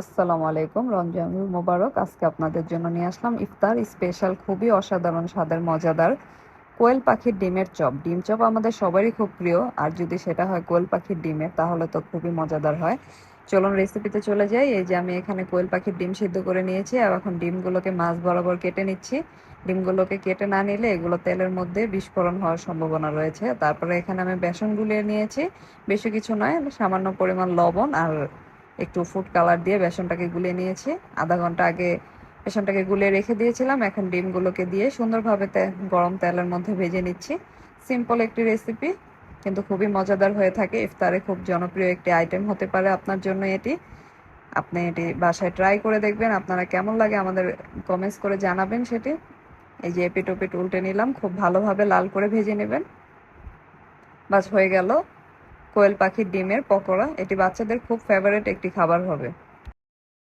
আসসালামু আলাইকুম, রমজানুল মোবারক। আজকে আপনাদের জন্য নিয়ে আসলাম ইফতার স্পেশাল খুবই অসাধারণ স্বাদের মজাদার কোয়েল পাখির ডিমের চপ। ডিম চপ আমাদের সবারই খুব প্রিয়, আর যদি সেটা হয় কোয়েল পাখির ডিমের তাহলে তো খুবই মজাদার হয়। চলুন রেসিপিতে চলে যাই। এই যে আমি এখানে কোয়েল পাখির ডিম সিদ্ধ করে নিয়েছি, আর এখন ডিমগুলোকে মাছ বরাবর কেটে নিচ্ছি। ডিমগুলোকে কেটে না নিলে এগুলো তেলের মধ্যে বিস্ফোরণ হওয়ার সম্ভাবনা রয়েছে। তারপরে এখানে আমি বেসন গুলিয়ে নিয়েছি, বেশি কিছু নয়, সামান্য পরিমাণ লবণ আর একটু ফুড কালার দিয়ে বেসনটাকে গুলিয়ে নিয়েছি। আধা ঘন্টা আগে বেসনটাকে গুলিয়ে রেখে দিয়েছিলাম। এখন ডিমগুলোকে দিয়ে সুন্দরভাবে গরম তেলের মধ্যে ভেজে নিচ্ছি। সিম্পল একটি রেসিপি, কিন্তু খুবই মজাদার হয়ে থাকে। ইফতারে খুব জনপ্রিয় একটি আইটেম হতে পারে আপনার জন্য এটি। আপনি এটি বাসায় ট্রাই করে দেখবেন, আপনারা কেমন লাগে আমাদের কমেন্টস করে জানাবেন সেটি। এই যে এপিট ওপিট উল্টে নিলাম, খুব ভালোভাবে লাল করে ভেজে নেবেন। বাস হয়ে গেল কোয়েল পাখির ডিমের পকোড়া। এটি বাচ্চাদের খুব ফেভারিট একটি খাবার হবে।